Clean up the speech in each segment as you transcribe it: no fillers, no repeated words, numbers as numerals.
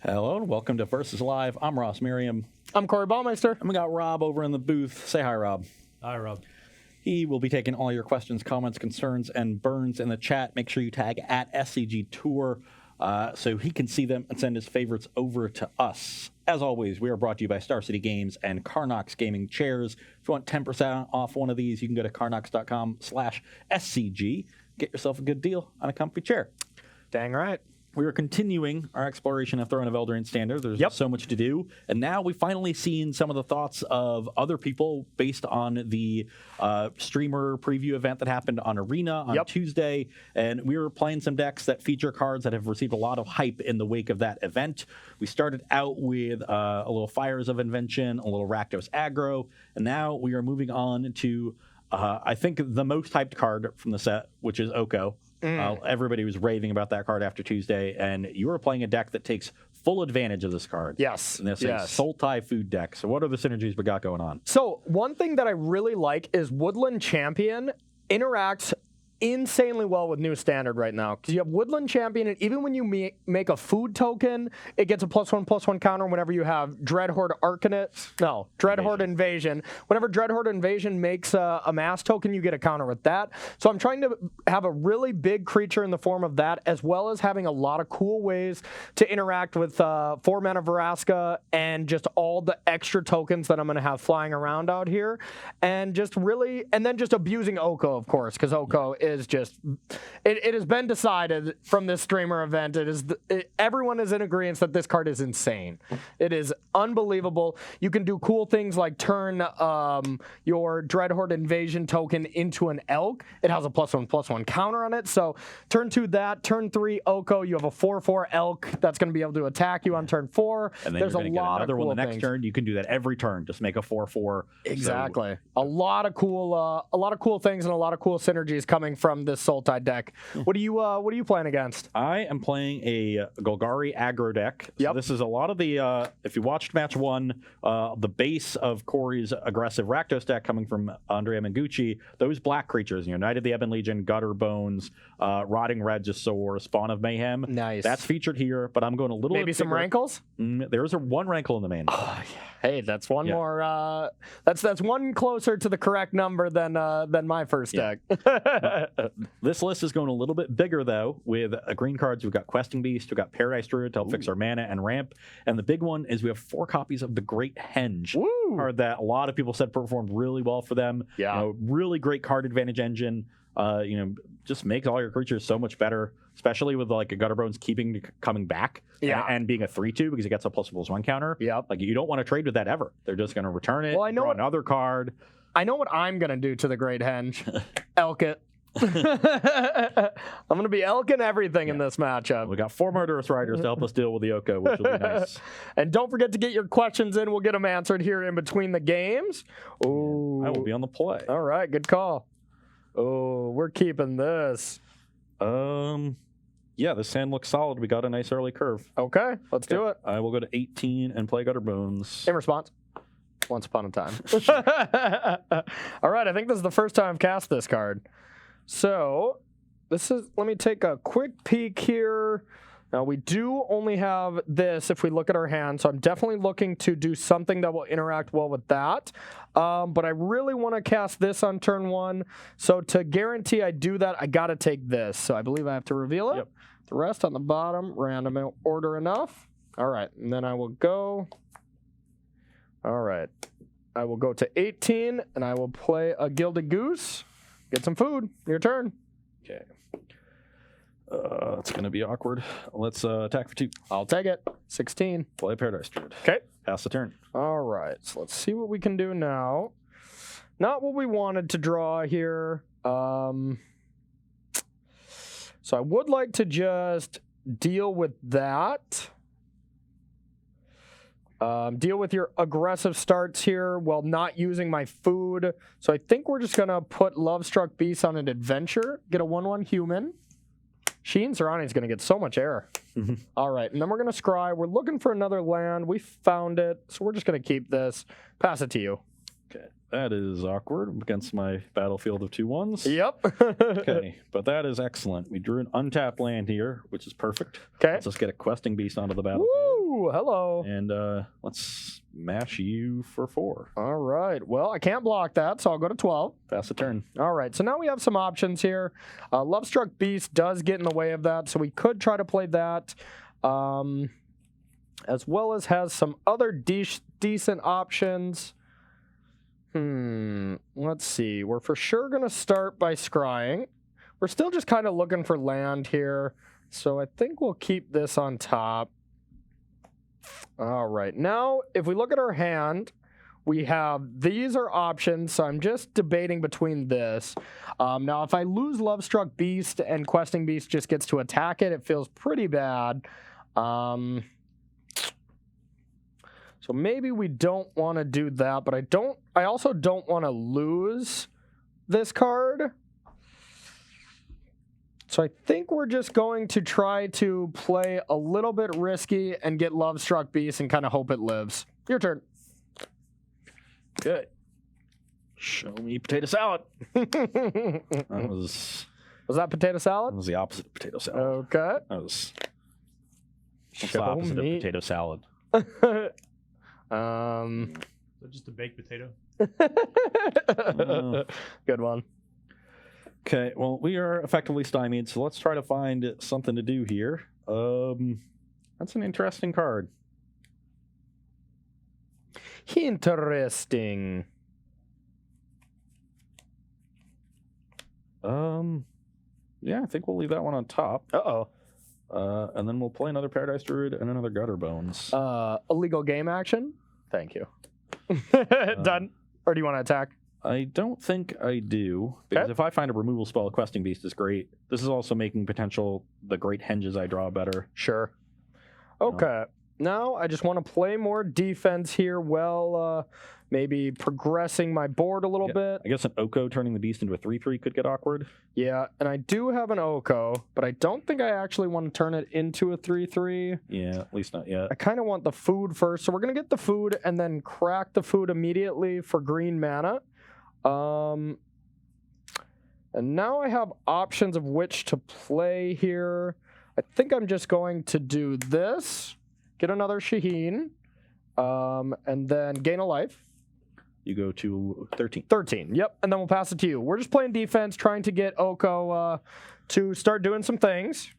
Hello and welcome to Versus Live. I'm Ross Merriam. I'm Corey Baumeister. And we got Rob over in the booth. Say hi, Rob. Hi, Rob. He will be taking all your questions, comments, concerns, and burns in the chat. Make sure you tag at SCG Tour so he can see them and send his favorites over to us. As always, we are brought to you by Star City Games and Carnox Gaming Chairs. If you want 10% off one of these, you can go to carnox.com/SCG. Get yourself a good deal on a comfy chair. Dang right. We are continuing our exploration of Throne of Eldraine Standard. There's so much to do. And now we've finally seen some of the thoughts of other people based on the streamer preview event that happened on Arena on Tuesday. And we were playing some decks that feature cards that have received a lot of hype in the wake of that event. We started out with a little Fires of Invention, a little Rakdos Aggro. And now we are moving on to, I think, the most hyped card from the set, which is Oko. Everybody was raving about that card after Tuesday, and you were playing a deck that takes full advantage of this card. Yes. And this is a Sultai food deck. So what are the synergies we got going on? So one thing that I really like is Woodland Champion interacts insanely well with New Standard right now, because you have Woodland Champion, and even when you make a food token, it gets a +1/+1 counter whenever you have Dreadhorde Invasion. Whenever Dreadhorde Invasion makes a mass token, you get a counter with that. So I'm trying to have a really big creature in the form of that, as well as having a lot of cool ways to interact with 4-mana Vraska and just all the extra tokens that I'm going to have flying around out here, and just abusing Oko, of course, because Oko is just, it has been decided from this streamer event, everyone is in agreement that this card is insane. It is unbelievable. You can do cool things like turn your Dreadhorde Invasion token into an Elk. It has a +1/+1 counter on it. So turn 2 that, turn 3 Oko, you have a 4/4 Elk that's going to be able to attack you on turn 4. And then there's you're going to get another one the next things. turn. You can do that every turn. Just make a 4/4. Exactly. So, a lot of cool things and a lot of cool synergies coming from this Sultai deck. What are you playing against? I am playing a Golgari aggro deck. So this is a lot of the, if you watched match 1, the base of Corey's aggressive Rakdos deck coming from Andrea Mengucci, those black creatures, Knight of the Ebon Legion, Gutter Bones, Rotting Regisaur, Spawn of Mayhem. Nice. That's featured here, but I'm going a little maybe bit some rankles? There's one rankle in the main. Oh, yeah. Hey, that's one more. That's one closer to the correct number than my first deck. This list is going a little bit bigger though. With green cards, we've got Questing Beast, we've got Paradise Druid to help fix our mana and ramp, and the big one is we have 4 copies of the Great Henge card that a lot of people said performed really well for them. Really great card advantage engine. Just makes all your creatures so much better, especially with like a Gutterbones coming back and being a 3/2 because it gets a +1/+1 counter. Like you don't want to trade with that ever. They're just going to return it. Well, I know draw another card. I know what I'm going to do to the Great Henge. Elk it. I'm going to be elking everything in this matchup. We got 4 Murderous Riders to help us deal with the Oko, which will be nice. And don't forget to get your questions in. We'll get them answered here in between the games. Ooh. I will be on the play. All right, good call. Oh, we're keeping this. This hand looks solid. We got a nice early curve. Okay, let's do it. I will go to 18 and play Gutter Bones. In response. Once upon a time. All right, I think this is the first time I've cast this card. So, let me take a quick peek here. Now, we do only have this if we look at our hand, so I'm definitely looking to do something that will interact well with that. But I really want to cast this on turn 1. So to guarantee I do that, I got to take this. So I believe I have to reveal it. The rest on the bottom, random order enough. All right, and then I will go. All right, I will go to 18, and I will play a Gilded Goose. Get some food. Your turn. Okay. It's going to be awkward. Let's attack for 2. I'll take it. 16. Play Paradise Druid. Okay. Pass the turn. All right. So let's see what we can do now. Not what we wanted to draw here. So I would like to just deal with that. Deal with your aggressive starts here while not using my food. So I think we're just going to put Lovestruck Beast on an adventure. Get a 1/1 human. Sheen Serrani is going to get so much air. All right, and then we're going to scry. We're looking for another land. We found it, so we're just going to keep this. Pass it to you. Okay. That is awkward against my battlefield of 2/1s. Yep. Okay, but that is excellent. We drew an untapped land here, which is perfect. Okay. Let's just get a questing beast onto the battlefield. Woo! Hello. And let's mash you for 4. All right. Well, I can't block that, so I'll go to 12. Pass the turn. All right. So now we have some options here. Lovestruck Beast does get in the way of that, so we could try to play that. As well as has some other decent options. Let's see. We're for sure going to start by scrying. We're still just kind of looking for land here, so I think we'll keep this on top. All right. Now, if we look at our hand, we have these are options, so I'm just debating between this. Now, if I lose Lovestruck Beast and Questing Beast just gets to attack it, it feels pretty bad. So maybe we don't want to do that, but I also don't want to lose this card. So I think we're just going to try to play a little bit risky and get Lovestruck Beast and kind of hope it lives. Your turn. Good. Show me potato salad. That was that potato salad? the opposite of potato salad. Okay. That was what's Show the opposite me. of potato salad? So just a baked potato. Good one. Okay, well, we are effectively stymied, so let's try to find something to do here. That's an interesting card. Interesting. Yeah, I think we'll leave that one on top. Uh-oh. And then we'll play another Paradise Druid and another Gutter Bones. Illegal game action? Thank you. Done. Or do you want to attack? I don't think I do, because if I find a removal spell, Questing Beast is great. This is also making the great Henges I draw better. Sure. Okay. Now I just want to play more defense here while maybe progressing my board a little bit. I guess an Oko turning the beast into a 3/3 could get awkward. Yeah, and I do have an Oko, but I don't think I actually want to turn it into a 3/3. Yeah, at least not yet. I kind of want the food first, so we're going to get the food and then crack the food immediately for green mana. And now I have options of which to play here. I think I'm just going to do this, get another Shaheen, and then gain a life. You go to 13. 13, yep, and then we'll pass it to you. We're just playing defense, trying to get Oko to start doing some things.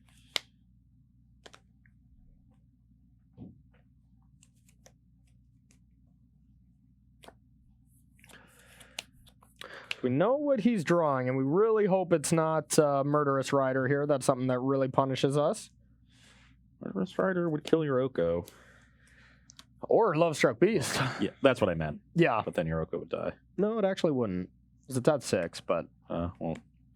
We know what he's drawing, and we really hope it's not Murderous Rider here. That's something that really punishes us. Murderous Rider would kill your Oko. Or Lovestruck Beast. Yeah, that's what I meant. Yeah. But then your Oko would die. No, it actually wouldn't. Because it's at 6, but... Well,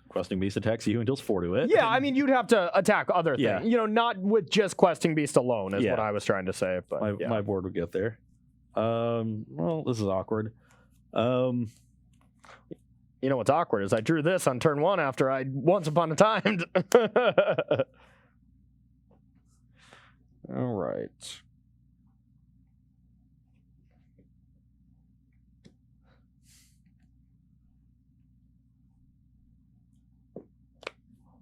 Questing Beast attacks you and deals 4 to it. Yeah, I mean, you'd have to attack other things. Yeah. You know, not with just Questing Beast alone is what I was trying to say. But My board would get there. Well, this is awkward. You know what's awkward is I drew this on turn 1 after I once upon a time. All right.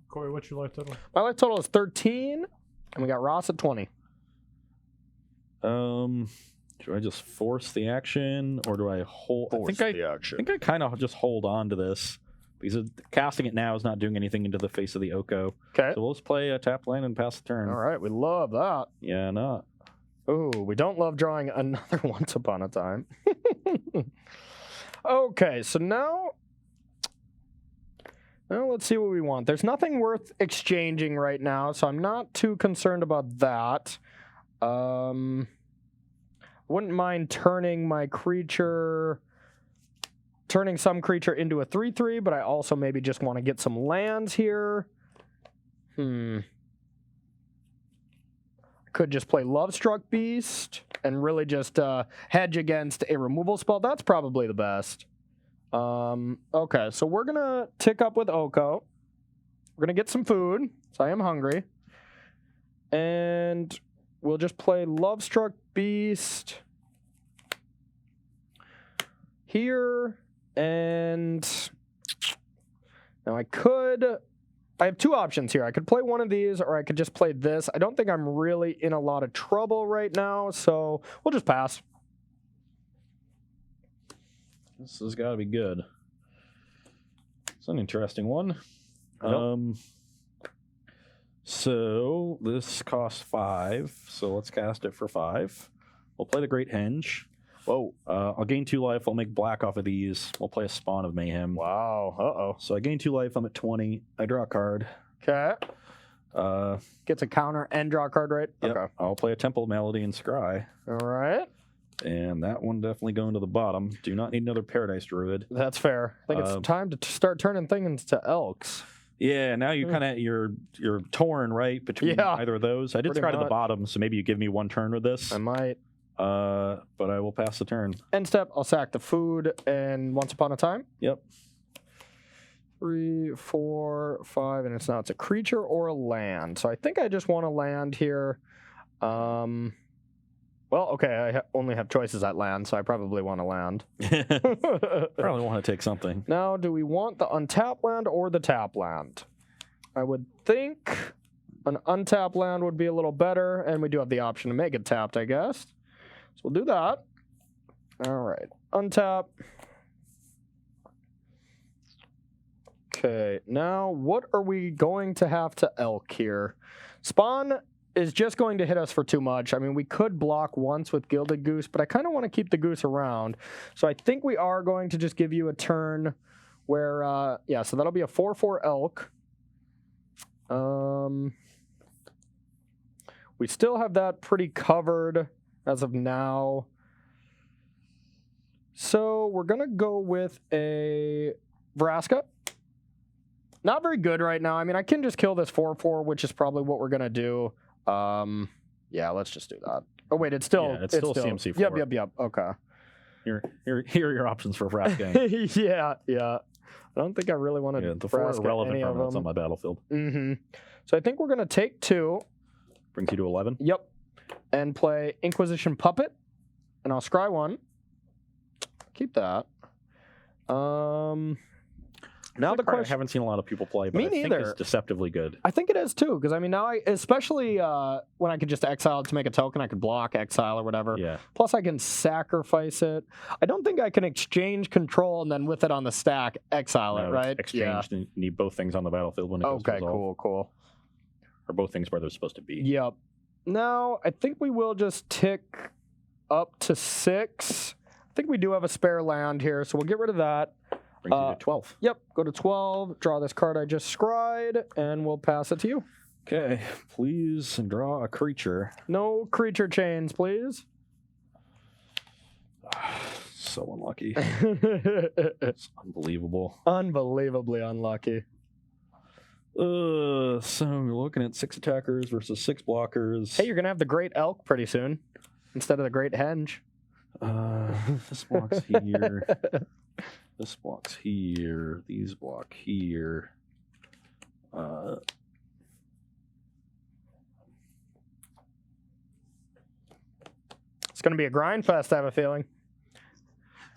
Corey, what's your life total? My life total is 13, and we got Ross at 20. Do I just force the action, or do I hold? I think I kind of just hold on to this, because casting it now is not doing anything into the face of the Oko. Okay. So we'll just play a tap land and pass the turn. All right, we love that. Yeah, not. Ooh, we don't love drawing another Once Upon a Time. Okay, so now let's see what we want. There's nothing worth exchanging right now, so I'm not too concerned about that. Wouldn't mind turning some creature into a 3/3, but I also maybe just want to get some lands here. Could just play Lovestruck Beast and really just hedge against a removal spell. That's probably the best. Okay, so we're going to tick up with Oko. We're going to get some food, so I am hungry. And we'll just play Lovestruck Beast here, And now I have two options here. I could play one of these, or I could just play this. I don't think I'm really in a lot of trouble right now, so we'll just pass. This has got to be good. It's an interesting one. Nope. So this costs 5, so let's cast it for 5. We'll play the Great Henge. Whoa. I'll gain 2 life. I'll make black off of these. We'll play a Spawn of Mayhem. Wow. Uh-oh. So I gain 2 life. I'm at 20. I draw a card. Okay. Uh, Gets a counter and draw a card, right? yep. Okay. I'll play a Temple Melody and Scry. All right. And that one definitely going to the bottom. Do not need another Paradise Druid. That's fair. I think it's time to start turning things into elks. Yeah, now you kind of you're torn, right, between either of those. I did pretty Scry to the much. bottom, so maybe you give me 1 turn with this. I might. But I will pass the turn. End step, I'll sack the food, and Once Upon a Time. Yep. 3, 4, 5, and it's a creature or a land. So I think I just want to land here. Well, okay, I only have choices at land, so I probably want to land. Probably want to take something. Now, do we want the untapped land or the tap land? I would think an untapped land would be a little better, and we do have the option to make it tapped, I guess. So we'll do that. All right, untap. Okay, now what are we going to have to elk here? Spawn is just going to hit us for too much. I mean, we could block once with Gilded Goose, but I kind of want to keep the goose around. So I think we are going to just give you a turn where, so that'll be a 4/4 elk. We still have that pretty covered as of now. So we're going to go with a Vraska. Not very good right now. I mean, I can just kill this 4/4, which is probably what we're going to do. Yeah, let's just do that. Oh, wait, it's still CMC4. Yep. Okay. Here are your options for Vraska. yeah. I don't think I really want to the 4 irrelevant permanents on my battlefield. Mm-hmm. So I think we're going to take 2. Brings you to 11? Yep. And play Inquisition Puppet. And I'll scry 1. Keep that. Now the question, I haven't seen a lot of people play, but Me I think neither. it's deceptively good. I think it is too, because I mean now especially when I could just exile it to make a token, I could block, exile, or whatever. Yeah. Plus I can sacrifice it. I don't think I can exchange control and then with it on the stack, exile it, right? Exchange. You need both things on the battlefield when it goes to resolve. Cool. Or both things where they're supposed to be. Yep. Now I think we will just tick up to 6. I think we do have a spare land here, so we'll get rid of that. Brings you to 12. Yep, go to 12, draw this card I just scried, and we'll pass it to you. Okay, please draw a creature. No creature chains, please. So unlucky. It's unbelievable. Unbelievably unlucky. So we're looking at 6 attackers versus 6 blockers. Hey, you're going to have the Great Elk pretty soon instead of the Great Henge. This block's here. This block's here. These block here. It's going to be a grind fest, I have a feeling.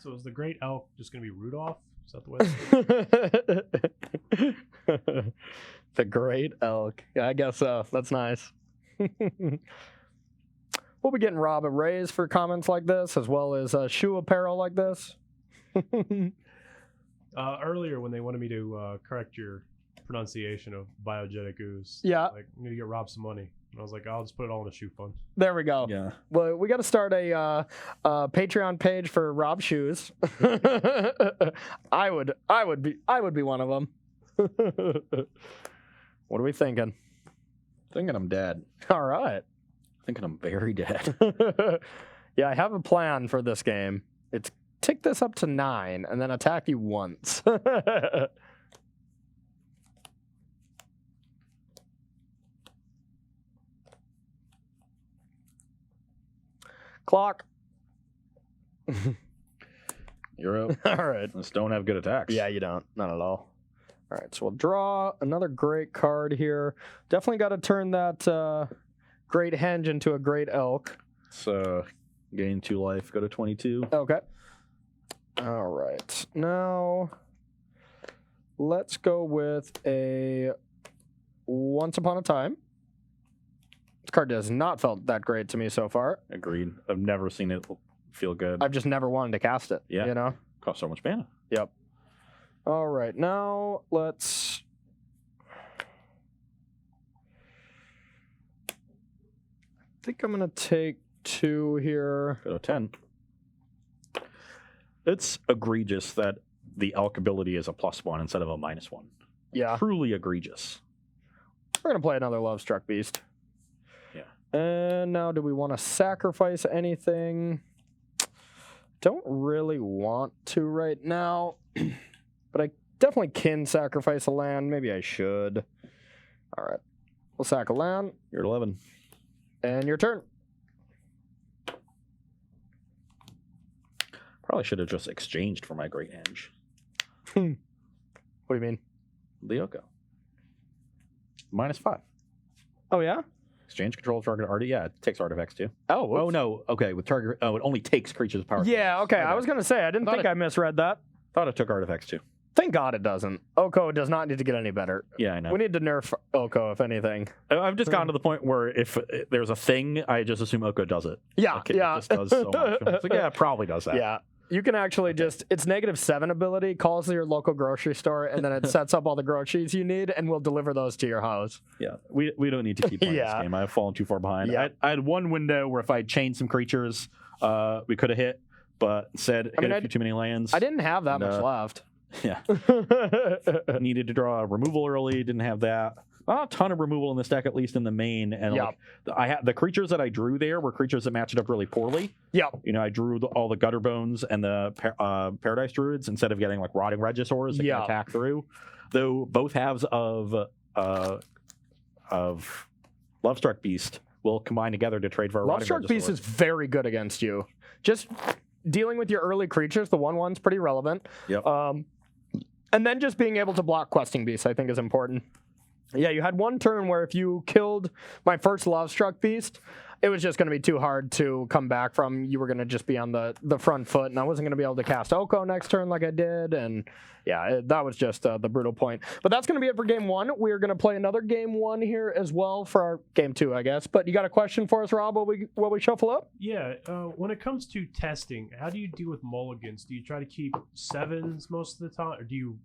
So is the Great Elk just going to be Rudolph? Is that the way? The Great Elk. Yeah, I guess so. That's nice. We'll be getting Rob a raise for comments like this, as well as shoe apparel like this. Earlier, when they wanted me to correct your pronunciation of biogenic ooze, Yeah. like, you need to get Rob some money. And I was like, I'll just put it all in a shoe fund. There we go. Yeah. Well, we got to start a Patreon page for Rob shoes. I would be one of them. What are we thinking? Thinking I'm dead. All right. Thinking I'm very dead. Yeah, I have a plan for this game. It's tick this up to 9 and then attack you once. Clock. You're up. All right. Just don't have good attacks. Yeah, you don't. Not at all. All right, so we'll draw another great card here. Definitely got to turn that Great Henge into a Great Elk. So gain 2 life, go to 22. Okay. All right. Now, let's go with a Once Upon a Time. This card has not felt that great to me so far. Agreed. I've never seen it feel good. I've just never wanted to cast it. Yeah. You know? Costs so much mana. Yep. All right. Now, let's... I think I'm going to take 2 here. Go to 10. It's egregious that the Elk ability is a +1 instead of a -1. Yeah. Truly egregious. We're going to play another Lovestruck Beast. Yeah. And now, do we want to sacrifice anything? Don't really want to right now, but I definitely can sacrifice a land. Maybe I should. All right. We'll sack a land. You're at 11. And your turn. Probably should have just exchanged for my Great Henge. What do you mean? The Oko. -5. Oh, yeah? Exchange control target yeah, it takes artifacts too. Oh, whoops. Oh no, okay, with target it only takes creatures with power. Yeah, okay. I was going to say, I didn't think I misread that. Thought it took artifacts too. Thank God it doesn't. Oko does not need to get any better. Yeah, I know. We need to nerf Oko, if anything. I've just gotten to the point where if there's a thing, I just assume Oko does it. Yeah, Like, it yeah. just does so much. It's like, yeah, it probably does that. Yeah. You can actually just, it's -7 ability, calls your local grocery store, and then it sets up all the groceries you need, and we'll deliver those to your house. Yeah, we don't need to keep playing Yeah. this game. I've fallen too far behind. Yeah. I had one window where if I chained some creatures, we could have hit, but instead hit a few too many lands. I didn't have that much No. left. Yeah. Needed to draw a removal early, didn't have that. Not a ton of removal in this deck, at least in the main. And Yep. like, the creatures that I drew there were creatures that matched up really poorly. Yep. You know, I drew all the Gutter Bones and the Paradise Druids instead of getting like Rotting Regisaurs that can attack through. Though both halves of Lovestruck Beast will combine together to trade for a Rotting Lovestruck Beast Regisaur. is very good against you. Just dealing with your early creatures, the 1/1's pretty relevant. Yep. And then just being able to block Questing Beasts, I think, is important. Yeah, you had one turn where if you killed my first Lovestruck Beast, it was just going to be too hard to come back from. You were going to just be on the front foot, and I wasn't going to be able to cast Oko next turn like I did. And yeah, that was just the brutal point. But that's going to be it for game 1. We're going to play another game 1 here as well for our game 2, I guess. But you got a question for us, Rob, while we shuffle up? Yeah, when it comes to testing, how do you deal with mulligans? Do you try to keep 7s most of the time, or do you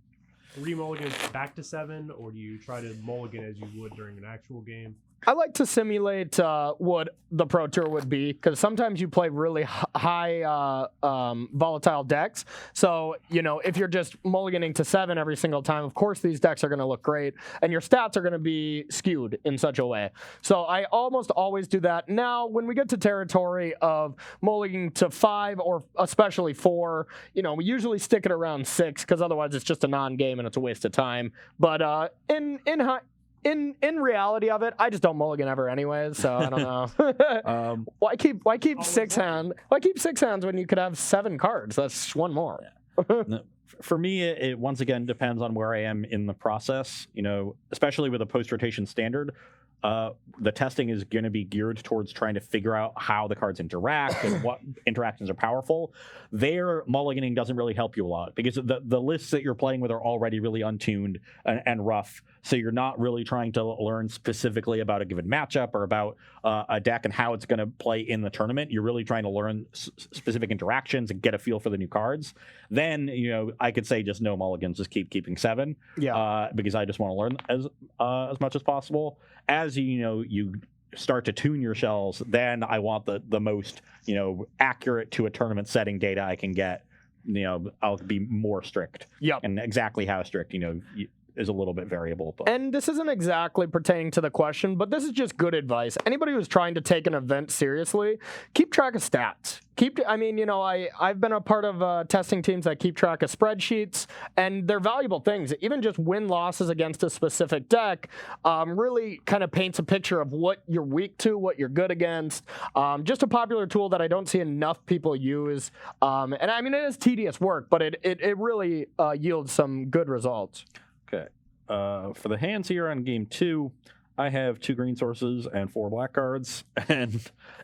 re-mulligan back to 7, or do you try to mulligan as you would during an actual game? I like to simulate what the Pro Tour would be, because sometimes you play really high volatile decks. So, you know, if you're just mulliganing to 7 every single time, of course these decks are going to look great, and your stats are going to be skewed in such a way. So I almost always do that. Now, when we get to territory of mulliganing to 5 or especially 4, you know, we usually stick it around 6, because otherwise it's just a non-game and it's a waste of time. But in reality of it, I just don't mulligan ever anyways, so I don't know. Why keep 6 hands when you could have 7 cards? That's one more. No, for me, it once again depends on where I am in the process. You know, especially with a post-rotation standard, the testing is going to be geared towards trying to figure out how the cards interact and what interactions are powerful. There, mulliganing doesn't really help you a lot because the lists that you're playing with are already really untuned and rough. So you're not really trying to learn specifically about a given matchup or about a deck and how it's going to play in the tournament. You're really trying to learn specific interactions and get a feel for the new cards. Then, you know, I could say just no mulligans, just keep keeping 7. Yeah. Because I just want to learn as much as possible. As you start to tune your shells, then I want the most, accurate to a tournament setting data I can get. I'll be more strict. Yep. And exactly how strict, is a little bit variable. But. And this isn't exactly pertaining to the question, but this is just good advice. Anybody who's trying to take an event seriously, keep track of stats. I've been a part of testing teams that keep track of spreadsheets, and they're valuable things. Even just win-losses against a specific deck really kind of paints a picture of what you're weak to, what you're good against. Just a popular tool that I don't see enough people use. It is tedious work, but it really yields some good results. Okay. For the hands here on game 2, I have 2 green sources and 4 black cards and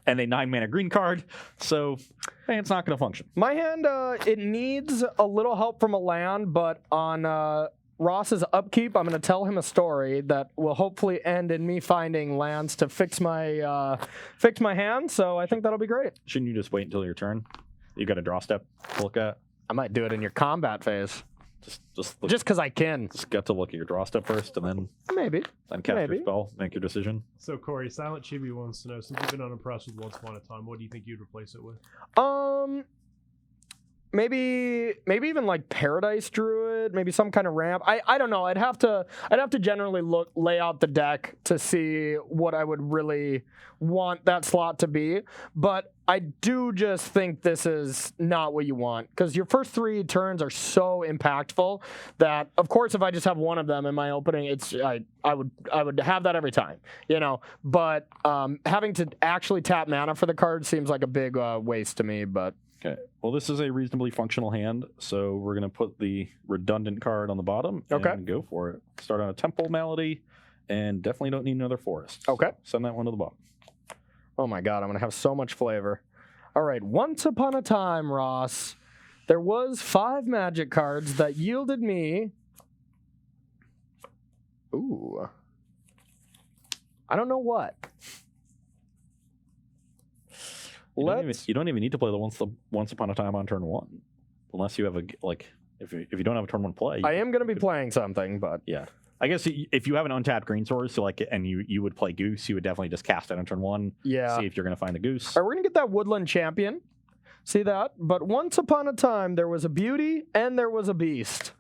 a 9-mana green card, so hey, it's not going to function. My hand, it needs a little help from a land, but on Ross's upkeep, I'm going to tell him a story that will hopefully end in me finding lands to fix my hand. So I think that'll be great. Shouldn't you just wait until your turn? You got a draw step to look at. I might do it in your combat phase. Just Because I can. Just get to look at your draw step first, and then Maybe. cast your spell, make your decision. So Corey, Silent Chibi wants to know, since you've been unimpressed with Once Upon a Time, what do you think you'd replace it with? Maybe even like Paradise Druid, maybe some kind of ramp. I don't know. I'd have to generally lay out the deck to see what I would really want that slot to be. But I do just think this is not what you want, because your first 3 turns are so impactful that, of course, if I just have one of them in my opening, I would have that every time, But having to actually tap mana for the card seems like a big waste to me. But Okay. Well, this is a reasonably functional hand, so we're going to put the redundant card on the bottom and go for it. Start on a Temple Malady, and definitely don't need another Forest. Okay. So send that one to the bottom. Oh my god, I'm going to have so much flavor. All right, once upon a time, Ross, there was 5 Magic cards that yielded me... Ooh. I don't know what. You don't even need to play the Once Upon a Time on turn 1, unless you have if you don't have a turn 1 play. I am going to be playing something, but yeah, I guess if you have an untapped green source, and you would play Goose, you would definitely just cast it on turn 1. Yeah. See if you're going to find the Goose. All right, we're going to get that Woodland Champion. See that? But once upon a time, there was a beauty and there was a beast.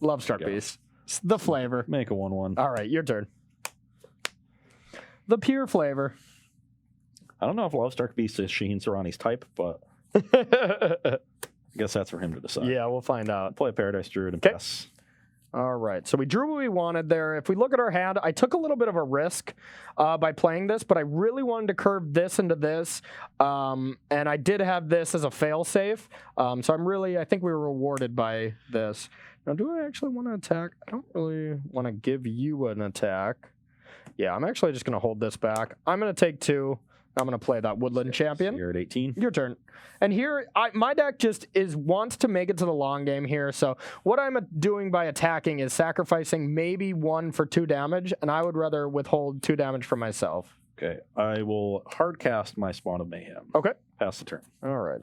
Lovestruck Beast. It's the flavor. Make a 1/1. All right, your turn. The pure flavor. I don't know if Lovestruck Beast is Shaheen Sarani's type, but I guess that's for him to decide. Yeah, we'll find out. Play Paradise Druid and pass. All right, so we drew what we wanted there. If we look at our hand, I took a little bit of a risk by playing this, but I really wanted to curve this into this, and I did have this as a fail-safe, so I think we were rewarded by this. Now, do I actually want to attack? I don't really want to give you an attack. Yeah, I'm actually just going to hold this back. I'm going to take 2. I'm going to play that Woodland Champion. You're at 18. Your turn. And here, my deck just wants to make it to the long game here. So what I'm doing by attacking is sacrificing maybe 1 for 2 damage, and I would rather withhold 2 damage for myself. Okay. I will hard cast my Spawn of Mayhem. Okay. Pass the turn. All right.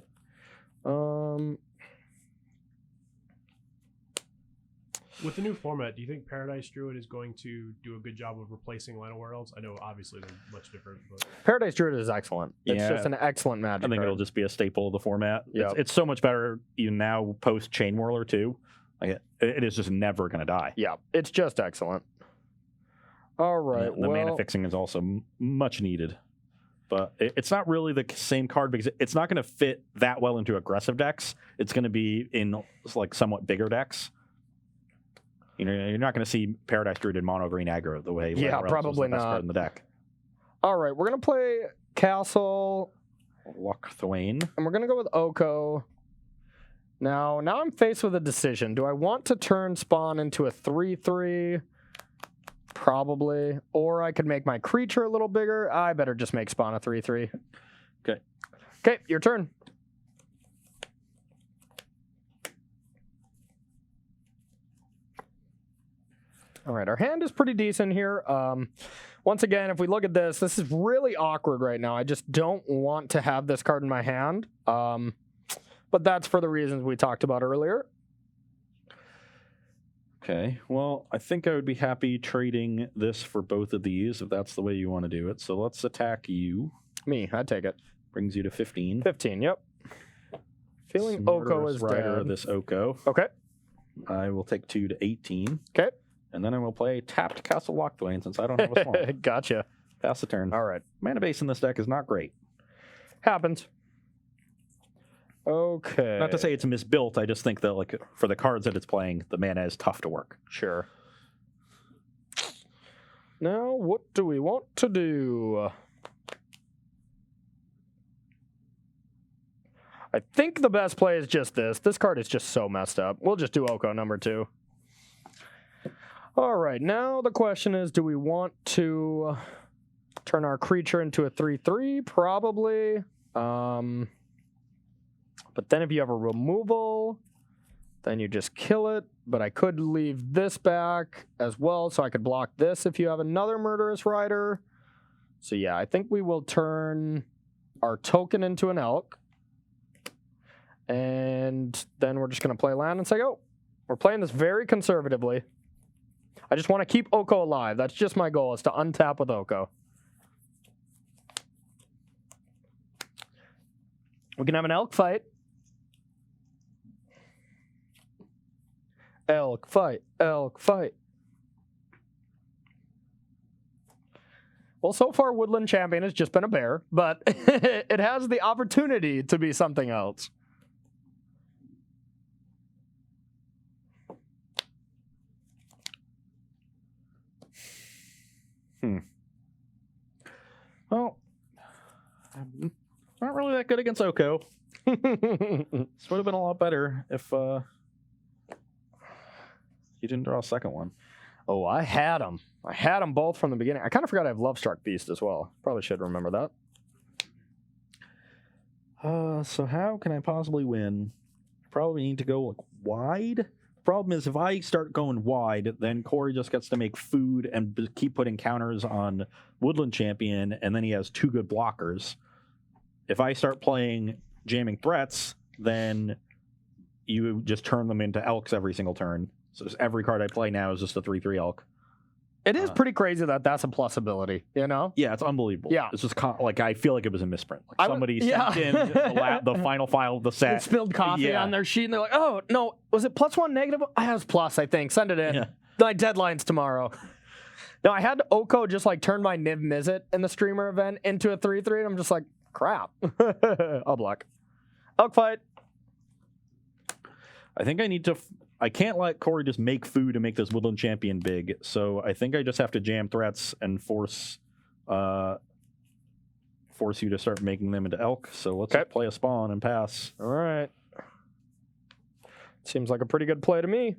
With the new format, do you think Paradise Druid is going to do a good job of replacing Line of Worlds? I know obviously they're much different, but Paradise Druid is excellent. It's Yeah. just an excellent magic I think card. it'll just be a staple of the format. Yep. It's so much better even now post Chain Whirler too. Like it is just never going to die. Yeah, it's just excellent. All right. The mana fixing is also much needed. But it's not really the same card because it's not going to fit that well into aggressive decks. It's going to be in like somewhat bigger decks. You're not going to see Paradise Druid in mono green aggro the way. Yeah, probably the best not. card in the deck. All right, we're gonna play Castle, Lochthwain, and we're gonna go with Oko. Now I'm faced with a decision. Do I want to turn Spawn into a 3/3? Probably. Or I could make my creature a little bigger. I better just make Spawn a 3/3. Okay. Okay, your turn. All right, our hand is pretty decent here. Once again, if we look at this, this is really awkward right now. I just don't want to have this card in my hand. But that's for the reasons we talked about earlier. Okay, well, I think I would be happy trading this for both of these if that's the way you want to do it. So let's attack you. Me, I'd take it. Brings you to 15. 15, yep. Feeling Oko is Rider dead. this Oko. Okay. I will take 2 to 18. Okay. And then I will play tapped Castle Lochthwain since I don't have a swamp. Gotcha. Pass the turn. All right. Mana base in this deck is not great. Happens. Okay. Not to say it's misbuilt. I just think that like for the cards that it's playing, the mana is tough to work. Sure. Now, what do we want to do? I think the best play is just this. This card is just so messed up. We'll just do Oko number 2. All right, now the question is, do we want to turn our creature into a 3/3? Probably. But then if you have a removal, then you just kill it. But I could leave this back as well, so I could block this if you have another Murderous Rider. So yeah, I think we will turn our token into an elk. And then we're just going to play land and say, oh, we're playing this very conservatively. I just want to keep Oko alive. That's just my goal, is to untap with Oko. We can have an elk fight. Elk fight, elk fight. Well, so far, Woodland Champion has just been a bear, but it has the opportunity to be something else. Well, I'm not really that good against Oko. This would have been a lot better if you didn't draw a second one. Oh, I had them. I had them both from the beginning. I kind of forgot I have Lovestruck Beast as well. Probably should remember that. So how can I possibly win? Probably need to go like wide. Problem is, if I start going wide, then Corey just gets to make food and keep putting counters on Woodland Champion, and then he has two good blockers. If I start playing jamming threats, then you just turn them into elks every single turn. So just every card I play now is just a 3/3 elk. It is pretty crazy that that's a plus ability, you know? Yeah, it's unbelievable. Yeah. It's just like I feel like it was a misprint. Like somebody yeah. sent in the final file of the set. It spilled coffee Yeah. on their sheet, and they're like, oh, no, was it +1 negative? I have plus, I think. Send it in. Yeah. My deadline's tomorrow. No, I had Oko just like turn my Niv Mizzet in the streamer event into a 3/3, and I'm just like, crap. I'll block. Elk fight. I think I need to. I can't let Corey just make food to make this Woodland Champion big. So I think I just have to jam threats and force you to start making them into elk. So let's just play a spawn and pass. All right. Seems like a pretty good play to me.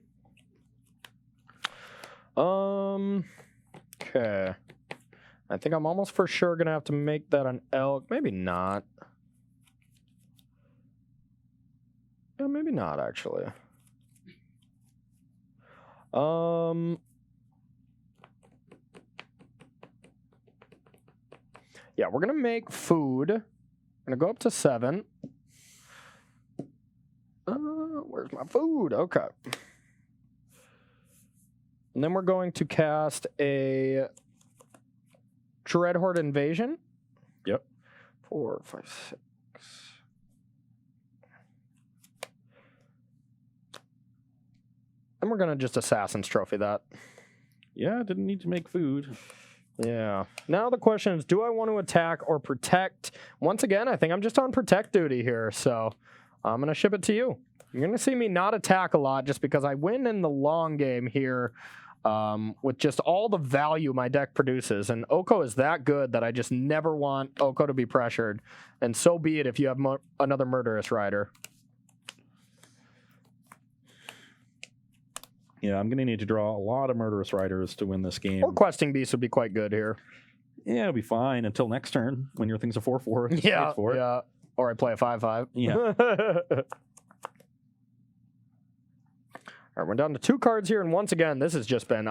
Okay. I think I'm almost for sure gonna have to make that an elk. Maybe not. Yeah, maybe not actually. Yeah, we're gonna make food. I'm gonna go up to 7. Where's my food? Okay. And then we're going to cast a Dreadhorde Invasion. Yep. 4, 5, 6. And we're going to just Assassin's Trophy that. Yeah, didn't need to make food. Yeah. Now the question is, do I want to attack or protect? Once again, I think I'm just on protect duty here, so I'm going to ship it to you. You're going to see me not attack a lot just because I win in the long game here with just all the value my deck produces. And Oko is that good that I just never want Oko to be pressured. And so be it if you have another Murderous Rider. Yeah, I'm going to need to draw a lot of Murderous Riders to win this game. Or Questing Beast would be quite good here. Yeah, it'll be fine until next turn when your thing's a 4/4. Yeah, for it. yeah. Or I play a 5/5. Yeah. All right, we're down to 2 cards here, and once again, this has just been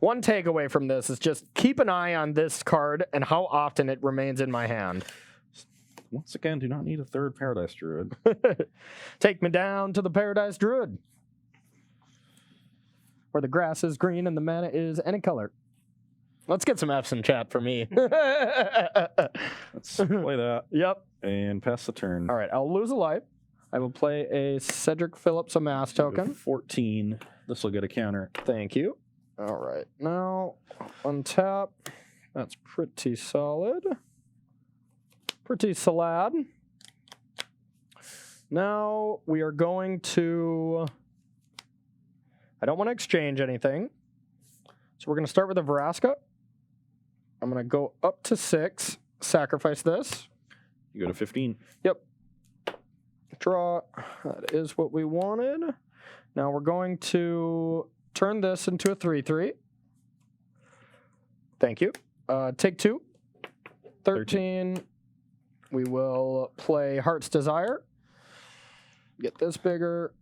one takeaway from this is just keep an eye on this card and how often it remains in my hand. Once again, do not need a third Paradise Druid. Take me down to the Paradise Druid, where the grass is green and the mana is any color. Let's get some F's in chat for me. Let's play that. Yep. And pass the turn. All right, I'll lose a life. I will play a Cedric Phillips Amass token. 14. This will get a counter. Thank you. All right, now untap. That's pretty solid. Pretty salad. Now we are going to... I don't want to exchange anything. So we're going to start with a Vraska. I'm going to go up to 6, sacrifice this. You go to 15. Yep. Draw. That is what we wanted. Now we're going to turn this into a 3/3. Thank you. Take 2. 13. We will play Heart's Desire. Get this bigger.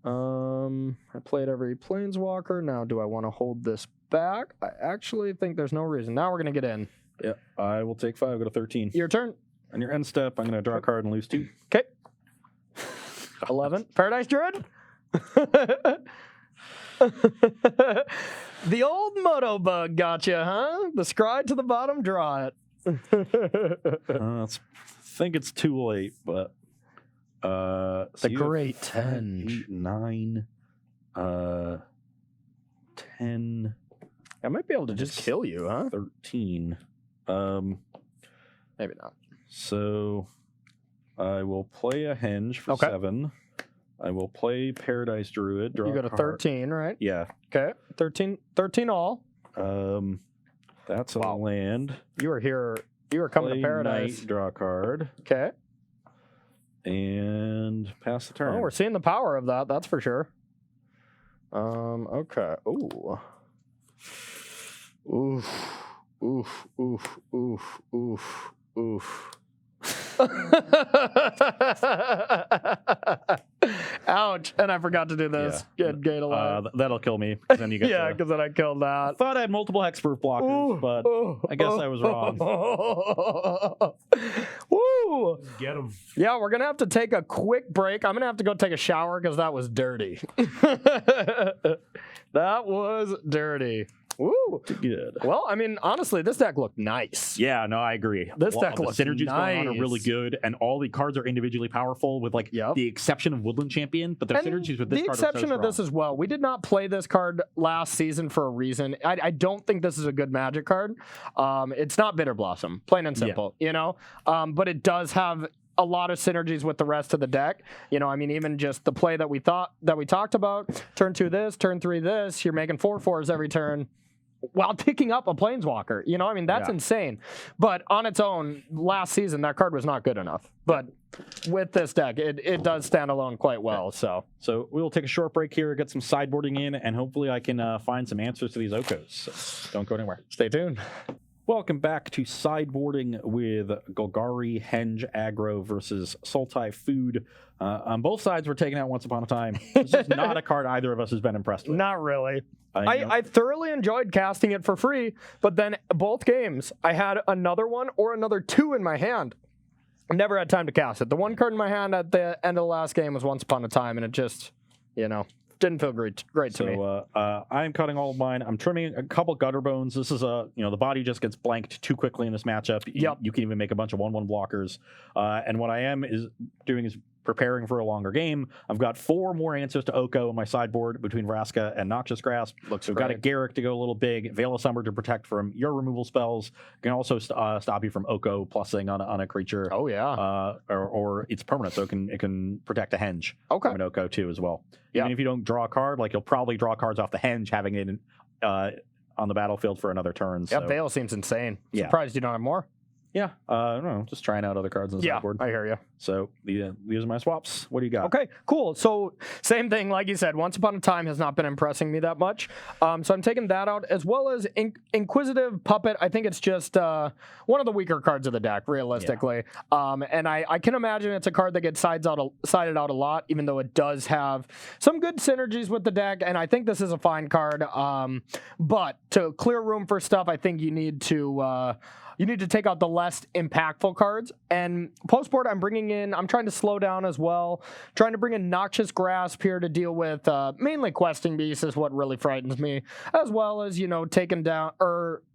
I played every Planeswalker. Now, do I want to hold this back? I actually think there's no reason. Now we're going to get in. Yeah, I will take 5, go to 13. Your turn. On your end step, I'm going to draw a card and lose 2. Okay. 11. Paradise Druid? The old Moto Bug gotcha, huh? The scry to the bottom, draw it. I think it's too late, but... so the you have Great Henge. 8, 9, 10... I might be able to just kill you, huh? 13. Maybe not. So I will play a Henge for Okay. 7. I will play Paradise Druid. Draw You go a to card. 13, right? Yeah. Okay. 13 all. That's a land. You were here. You were coming Play to Paradise. Knight, draw a card, Okay. and pass the turn. Oh, we're seeing the power of that. That's for sure. Okay. Ooh. Oof. Oof. Oof. Oof. Oof. Oof. Ouch. And I forgot to do this. Yeah. Good gate alive. That'll kill me. 'Cause then you get Yeah, to- because then I killed that. I thought I had multiple hexproof blockers, but I guess I was wrong. Woo! Get him. Yeah, we're gonna have to take a quick break. I'm gonna have to go take a shower because that was dirty. That was dirty. Woo! Good. Well, I mean, honestly, this deck looked nice. Yeah, no, I agree. This Well, deck the looks synergies going on are nice. really good, and all the cards are individually powerful, with like Yep. the exception of Woodland Champion, but the And synergies with this the card are so exception of this strong. as well. We did not play this card last season for a reason. I don't think this is a good Magic card. It's not Bitter Blossom, plain and simple. You know, but it does have a lot of synergies with the rest of the deck. You know, I mean, even just the play that we talked about. Turn 2 this, turn 3 this. You're making 4/4s every turn, while picking up a Planeswalker. You know, I mean, that's insane. But on its own, last season, that card was not good enough. But with this deck, it does stand alone quite well. So we'll take a short break here, get some sideboarding in, and hopefully I can find some answers to these Okos. So don't go anywhere. stay tuned. Welcome back to sideboarding with Golgari, Henge, Aggro versus Sultai Food. On both sides, we're taking out Once Upon a Time. This is not a card either of us has been impressed with. Not really. I I thoroughly enjoyed casting it for free, but then both games, I had another one or another 2 in my hand. I never had time to cast it. The one card in my hand at the end of the last game was Once Upon a Time, and it just, you know, didn't feel great to me. So I'm cutting all of mine. I'm trimming a couple gutter bones. This is the body just gets blanked too quickly in this matchup. Yep. You can even make a bunch of 1/1 blockers. And what I am doing is preparing for a longer game. I've got 4 more answers to Oko in my sideboard between Vraska and Noxious Grasp. Looks We've got a great. Garruk to go a little big, Veil of Summer to protect from your removal spells. Can also stop you from Oko plussing on a creature. Oh, yeah. Or it's permanent, so it can protect a Henge Okay. from an Oko too as well. Yeah. Even if you don't draw a card, like you'll probably draw cards off the Henge, having it on the battlefield for another turn. Yeah, So, Veil seems insane. Yeah. Surprised you don't have more. yeah, I don't know, just trying out other cards on the Yeah, sideboard. I hear you. So these are my swaps. What do you got? Okay, cool. So same thing, like you said, Once Upon a Time has not been impressing me that much. So I'm taking that out, as well as Inquisitive Puppet. I think it's just one of the weaker cards of the deck, realistically. And I can imagine it's a card that gets sided out a lot, even though it does have some good synergies with the deck. And I think this is a fine card. But to clear room for stuff, I think you need to take out the less impactful cards. And post-board, I'm trying to slow down as well. Trying to bring in Noxious Grasp here to deal with mainly Questing Beast is what really frightens me, as well as, taking down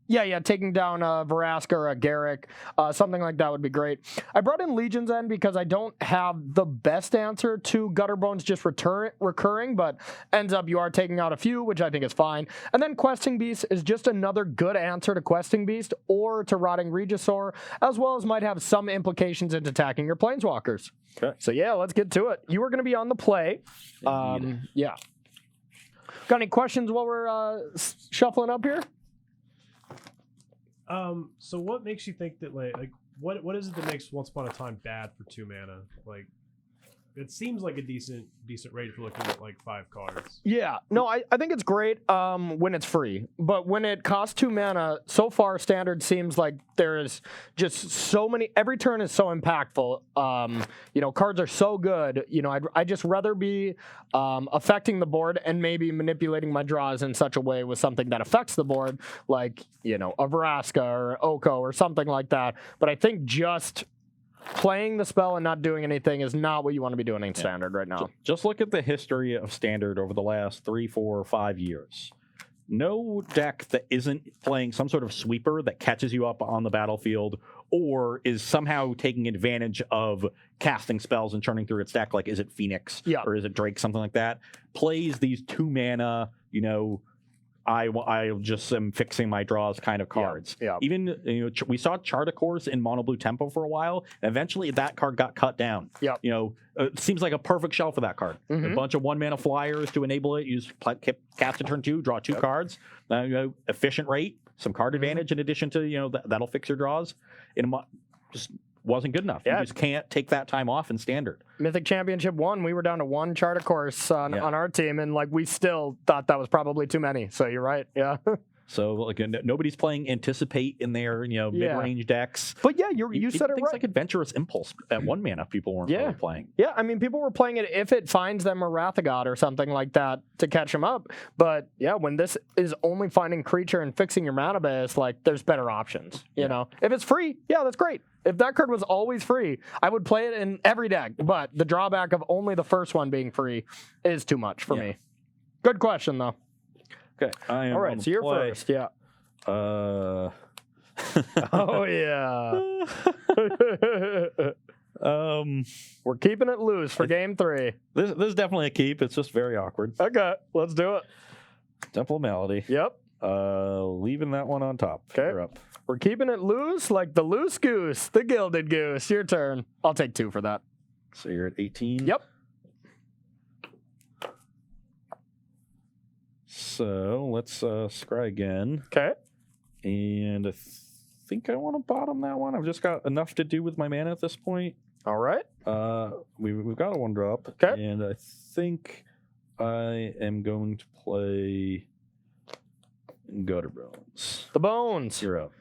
Vraska or a Garruk. Something like that would be great. I brought in Legion's End because I don't have the best answer to Gutterbones just recurring, but ends up you are taking out a few, which I think is fine. And then Questing Beast is just another good answer to Questing Beast or to Rotting Regisaur, as well as might have some implications into attacking your Planeswalkers. Okay. So yeah, let's get to it. You are going to be on the play. Yeah. Got any questions while we're shuffling up here? So what makes you think that like what is it that makes Once Upon a Time bad for 2 mana? Like, It seems like a decent rate for looking at like 5 cards. Yeah, no, I think it's great when it's free, but when it costs 2 mana, so far Standard seems like there is just so many. Every turn is so impactful. Cards are so good. I'd just rather be affecting the board and maybe manipulating my draws in such a way with something that affects the board, like a Vraska or Oko or something like that. But I think just playing the spell and not doing anything is not what you want to be doing in Standard right now. Just look at the history of Standard over the last 3, 4, 5 years. No deck that isn't playing some sort of sweeper that catches you up on the battlefield or is somehow taking advantage of casting spells and churning through its deck, like is it Phoenix or is it Drake, something like that, plays these 2 mana, I just am fixing my draws kind of cards. Yeah. Even we saw Charticors in Mono Blue Tempo for a while, and eventually that card got cut down. Yeah. It seems like a perfect shell for that card. Mm-hmm. A bunch of 1 mana flyers to enable it. Use cast at turn 2, draw 2 cards. Efficient rate, some card advantage in addition to that'll fix your draws. Just wasn't good enough. Yeah. You just can't take that time off in Standard. Mythic Championship 1, we were down to 1 Charter course on our team, and we still thought that was probably too many. So you're right. Yeah. So nobody's playing Anticipate in their mid-range decks. But yeah, you said it things right. like Adventurous Impulse at 1 mana, people weren't really playing. Yeah, I mean, people were playing it if it finds them a Wrath of God or something like that to catch them up. But yeah, when this is only finding creature and fixing your mana base, there's better options. You know, if it's free, that's great. If that card was always free, I would play it in every deck. But the drawback of only the first one being free is too much for me. Good question, though. Okay, all right, so you're first. Yeah. Oh yeah. We're keeping it loose for game 3. This is definitely a keep. It's just very awkward. Okay, let's do it. Temple of Malady. Yep. Leaving that one on top. Okay. You're up. We're keeping it loose like the loose goose, the gilded goose. Your turn. I'll take 2 for that. So you're at 18? Yep. So let's scry again. Okay. And I think I want to bottom that one. I've just got enough to do with my mana at this point. All right. We've got a 1-drop. Okay. And I think I am going to play Gutter Bones. The bones. You're up.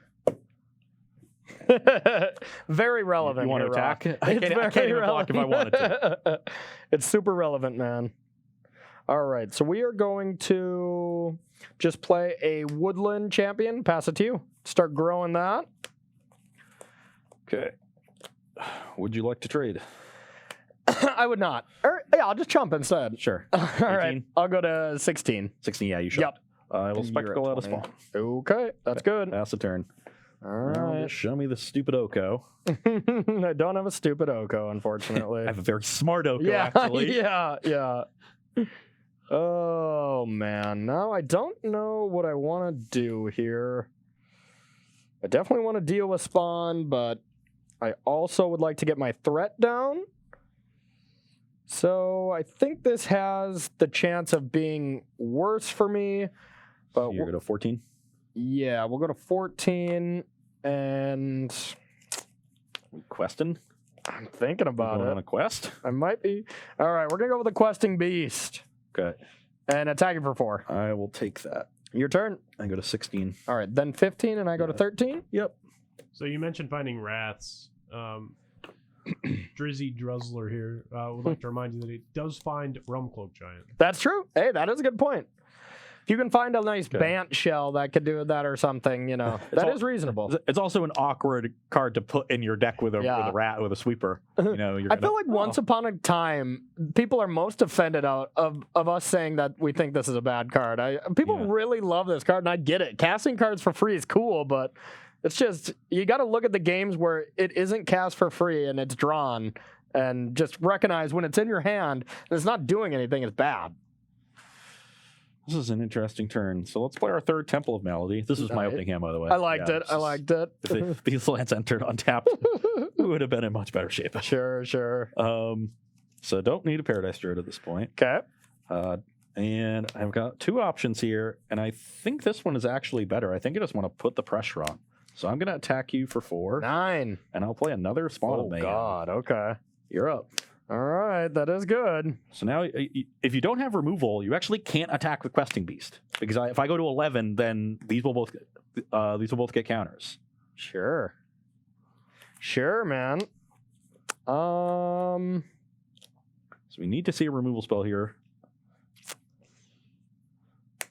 Very relevant. You want to attack? Rock. I can't even block if I wanted to. It's super relevant, man. All right, so we are going to just play a Woodland Champion. Pass it to you. Start growing that. Okay. Would you like to trade? I would not. I'll just chump instead. Sure. All right, I'll go to 16. 16, yeah, you should. Yep. I will Spectacle out of spawn. Okay, that's good. Pass the turn. All right. Show me the stupid Oko. I don't have a stupid Oko, unfortunately. I have a very smart Oko, actually. Yeah. Oh, man. Now I don't know what I want to do here. I definitely want to deal with spawn, but I also would like to get my threat down. So I think this has the chance of being worse for me. But So you're going to 14? Yeah, we'll go to 14, and Questing? I'm thinking about Going it. on a quest? I might be. All right, we're going to go with the Questing Beast. Okay. And attacking for 4. I will take that. Your turn. I go to 16. All right, then 15, and I go to 13? Yep. So you mentioned finding wraths. Drizzy Druzzler here would like to remind you that it does find Rumcloak Giant. That's true. Hey, that is a good point. If you can find a nice Bant shell that could do that or something, that is reasonable. It's also an awkward card to put in your deck with a rat with a sweeper. You're I feel like once upon a time, people are most offended out of us saying that we think this is a bad card. People really love this card, and I get it. Casting cards for free is cool, but it's just you got to look at the games where it isn't cast for free and it's drawn, and just recognize when it's in your hand and it's not doing anything, it's bad. This is an interesting turn. So let's play our 3rd Temple of Malady. This is my opening hand, by the way. I liked it. If these lands entered untapped, we would have been in much better shape. Sure. So don't need a Paradise Druid at this point. Okay. And I've got 2 options here, and I think this one is actually better. I think I just want to put the pressure on. So I'm going to attack you for 4. 9. And I'll play another Spawn of Mayhem. God. Okay. You're up. All right, that is good. So now, if you don't have removal, you actually can't attack with Questing Beast because if I go to 11, then these will both get counters. Sure, man. So we need to see a removal spell here.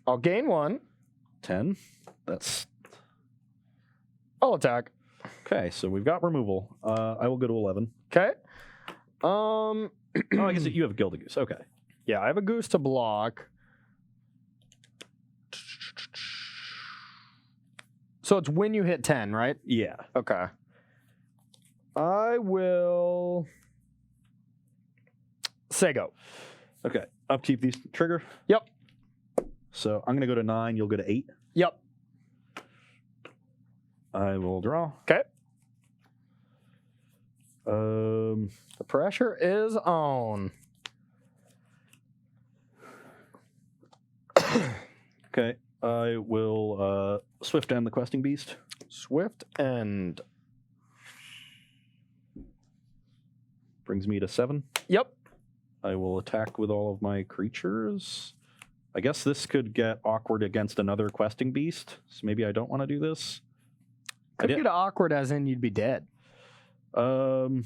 I'll gain 1. 10. I'll attack. Okay. So we've got removal. I will go to 11. Okay. Oh, I guess you have a Gilded Goose. Okay. Yeah, I have a goose to block. So it's when you hit 10, right? Yeah. Okay. I will say go. Okay. Upkeep these trigger. Yep. So I'm gonna go to 9. You'll go to 8. Yep. I will draw. Okay. The pressure is on. Okay. I will Swift End the Questing Beast. Swift End. Brings me to 7. Yep. I will attack with all of my creatures. I guess this could get awkward against another Questing Beast, so maybe I don't want to do this. Could get awkward as in you'd be dead. Well,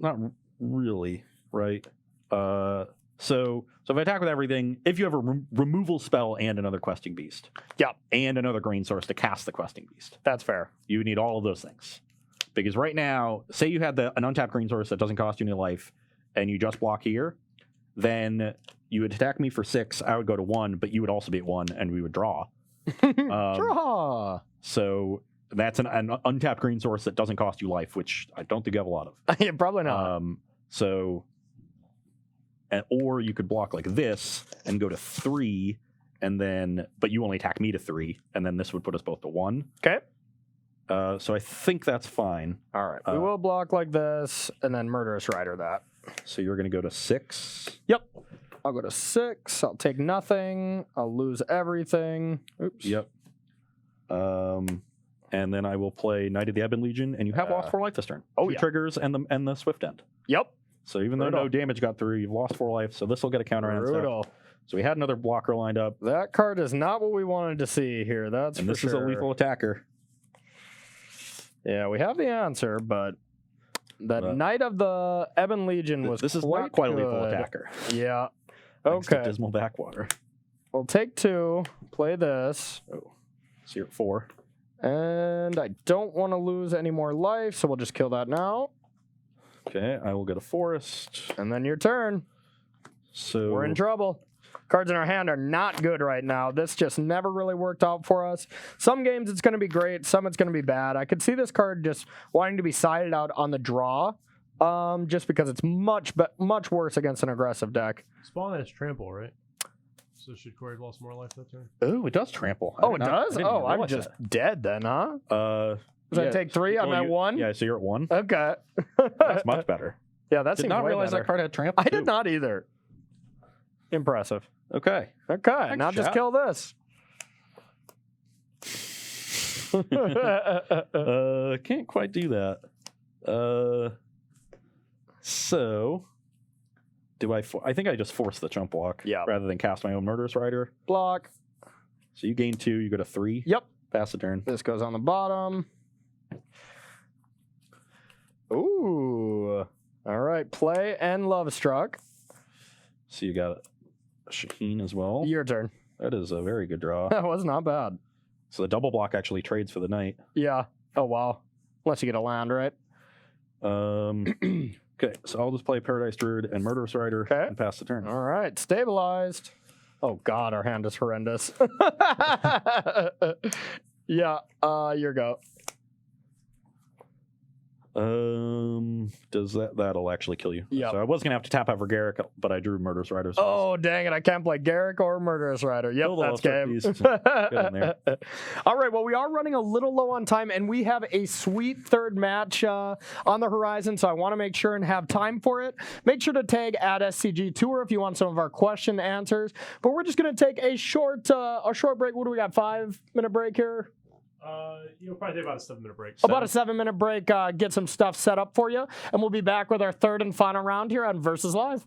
not really, right? So if I attack with everything, if you have a removal spell and another Questing Beast, yeah, and another Green Source to cast the Questing Beast, that's fair. You would need all of those things. Because right now, say you had an untapped Green Source that doesn't cost you any life, and you just block here, then you would attack me for 6. I would go to 1, but you would also be at 1, and we would draw. Draw. So that's an untapped Green Source that doesn't cost you life, which I don't think you have a lot of. Yeah, probably not. Or you could block like this and go to 3, but you only attack me to 3, and then this would put us both to 1. Okay. So I think that's fine. All right. We will block like this, and then Murderous Rider that. So you're going to go to 6. Yep. I'll go to 6. I'll take nothing. I'll lose everything. Oops. Yep. And then I will play Knight of the Ebon Legion, and you have lost 4 life this turn. Oh, 2 triggers and the Swift End. Yep. So even though no damage got through, you've lost 4 life. So this will get a counter and stuff. So we had another blocker lined up. That card is not what we wanted to see here. That's and for this sure. is a lethal attacker. Yeah, we have the answer, but the Knight of the Ebon Legion was this is not quite good. a lethal attacker. Yeah. Thanks to Okay. Dismal Backwater. We'll take 2. Play this. Oh, so you're at 4. And I don't want to lose any more life, so we'll just kill that now. Okay, I will get a forest. And then your turn. So We're in trouble. Cards in our hand are not good right now. This just never really worked out for us. Some games it's going to be great. Some it's going to be bad. I could see this card just wanting to be sided out on the draw, just because it's much worse against an aggressive deck. Spawn has trample, right? So should Corey have lost more life that turn? Oh, it does trample. Oh, it does? Oh, I'm just dead then, huh? Does I take 3 on that 1? Yeah, so you're at 1. Okay. That's much better. Yeah, that Did seems not way realize better. that card had trample. I did not either. Impressive. Okay. Okay, Thanks, now just chat. kill this. Can't quite do that. So do I think I just force the chump block rather than cast my own Murderous Rider. Block. So you gain 2, you go to 3. Yep. Pass the turn. This goes on the bottom. Ooh. All right, play and Love Struck. So you got Shaheen as well. Your turn. That is a very good draw. That was not bad. So the double block actually trades for the knight. Yeah. Oh, wow. Unless you get a land, right? Okay, so I'll just play Paradise Druid and Murderous Rider and pass the turn. All right, stabilized. Oh, God, our hand is horrendous. Yeah, your go. That'll actually kill you. Yeah. So I was gonna have to tap out for Garrick, but I drew Murderous Rider. So Oh, dang it. I can't play Garrick or Murderous Rider. Yep, Kill the that's Love game. Struck beast. Get in there. All right, well, we are running a little low on time, and we have a sweet third match on the horizon, so I want to make sure and have time for it. Make sure to tag at SCG Tour if you want some of our question answers. But we're just going to take a short break. What do we got, 5-minute break here? You'll probably take about a 7-minute break. About a 7-minute break, get some stuff set up for you, and we'll be back with our third and final round here on Versus Live.